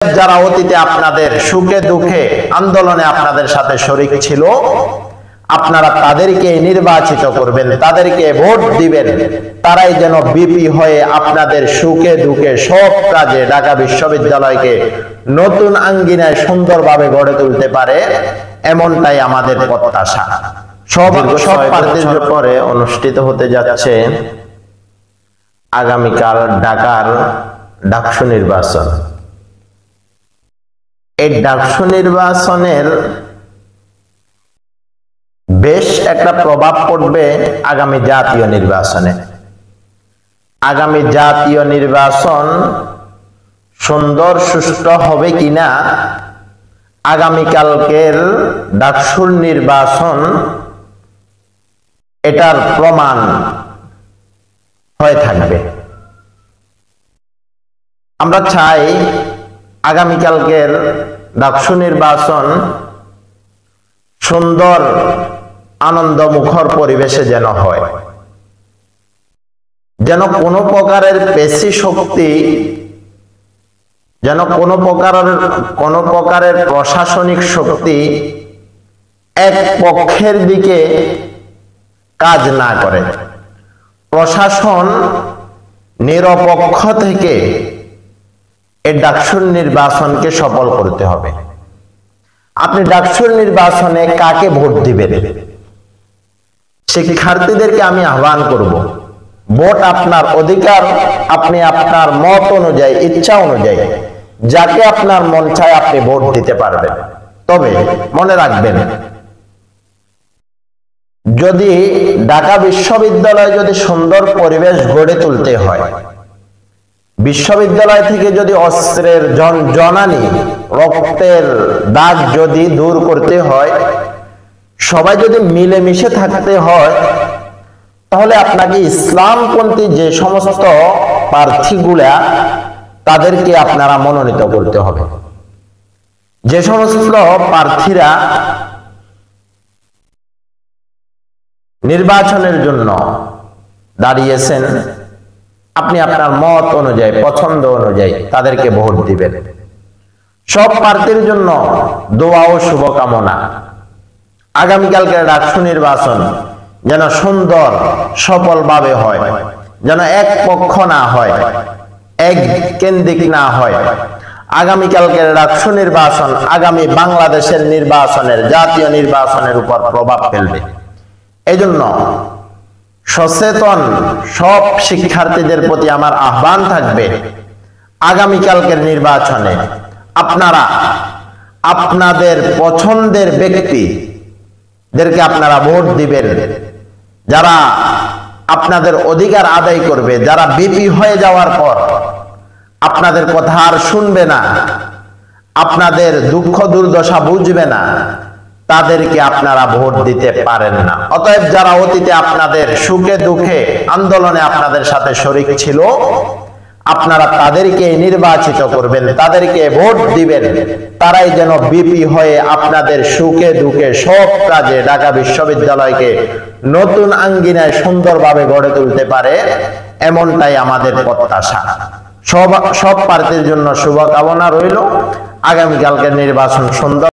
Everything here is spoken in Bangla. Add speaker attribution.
Speaker 1: যারা অতীতে আপনাদের সুখে দুঃখে আন্দোলনে আপনাদের সাথে শরীক ছিল, আপনারা তাদেরকে নির্বাচিত করবেন, তাদেরকে ভোট দিবেন। তারাই যেন বিপি হয়ে আপনাদের সুখে দুঃখে সব কাজে ঢাকা বিশ্ববিদ্যালয়কে নতুন আঙ্গিনায় সুন্দরভাবে গড়ে তুলতে পারে, এমনটাই আমাদের প্রত্যাশা। সব প্রার্থীর পরে অনুষ্ঠিত হতে যাচ্ছে আগামীকাল ঢাকার ডাকসু নির্বাচন। এই ডাকসু নির্বাচনের বেশ একটা প্রভাব পড়বে আগামী জাতীয় নির্বাচনে। আগামী জাতীয় নির্বাচন সুন্দর সুষ্ঠু হবে কিনা আগামীকালকের ডাকসুর নির্বাচন এটার প্রমাণ হয়ে থাকবে। আমরা চাই আগামীকালকের ডাকসু নির্বাচন সুন্দর আনন্দমুখর পরিবেশে যেন হয়, যেন কোনো প্রকারের পেশি শক্তি, যেন কোনো প্রকারের প্রশাসনিক শক্তি এক পক্ষের দিকে কাজ না করে। প্রশাসন নিরপেক্ষ থেকে এই ডাকসুর নির্বাচনকে সফল করতে হবে। আপনি ডাকসুর নির্বাচনে কাকে ভোট দিবেন? শিক্ষার্থীদেরকে আমি আহ্বান করব, ভোট আপনার অধিকার, আপনি আপনার মত অনুযায়ী, ইচ্ছা অনুযায়ী যাকে আপনার মন চায় আপনি ভোট দিতে পারবেন। তবে মনে রাখবেন, যদি ঢাকা বিশ্ববিদ্যালয়ে যদি সুন্দর পরিবেশ গড়ে তুলতে হয়, বিশ্ববিদ্যালয় থেকে যদি অস্ত্রের জননী রক্তের দাগ যদি দূর করতে হয়, সবাই যদি মিলেমিশে থাকতে হয়, তাহলে আপনাকে ইসলামপন্থী যে সমস্ত প্রার্থীগুলা তাদেরকে আপনারা মনোনীত করতে হবে। যে সমস্ত প্রার্থীরা নির্বাচনের জন্য দাঁড়িয়েছেন, আপনি আপনার মত অনুযায়ী, পছন্দ অনুযায়ী তাদেরকে ভোট দিবেন। সব প্রার্থীর জন্য দোয়া ও শুভকামনা। আগামীকালকের ডাকসু নির্বাচন যেন সুন্দর সফলভাবে হয়, যেন এক পক্ষ না হয়, এক কেন্দ্রিক না হয়। আগামীকালকের ডাকসু নির্বাচন আগামী বাংলাদেশের নির্বাচনের, জাতীয় নির্বাচনের উপর প্রভাব ফেলবে। এজন্য সচেতন সব শিক্ষার্থীদের প্রতি আমার আহ্বান থাকবে, আগামীকালকের নির্বাচনে আপনারা আপনাদের পছন্দের ব্যক্তিদেরকে আপনারা ভোট দিবেন, যারা আপনাদের অধিকার আদায় করবে, যারা বিপি হয়ে যাওয়ার পর আপনাদের কথা আর শুনবে না, আপনাদের দুঃখ দুর্দশা বুঝবে না, তাদেরকে আপনারা ভোট দিতে পারেন না। অতএব যারা অতীতে আপনাদের সুখে দুঃখে আন্দোলনে আপনাদের সাথে শরীক ছিল, আপনারা তাদেরকে নির্বাচিত করবেন, তাদেরকে ভোট দিবেন। তারাই যেন বিপি হয়ে আপনাদের সুখে দুঃখে সব কাজে ঢাকা বিশ্ববিদ্যালয়কে নতুন আঙ্গিনায় সুন্দরভাবে গড়ে তুলতে পারে, এমনটাই আমাদের প্রত্যাশা। সব প্রার্থীর জন্য শুভকামনা রইল। আগামীকালকের নির্বাচন সুন্দর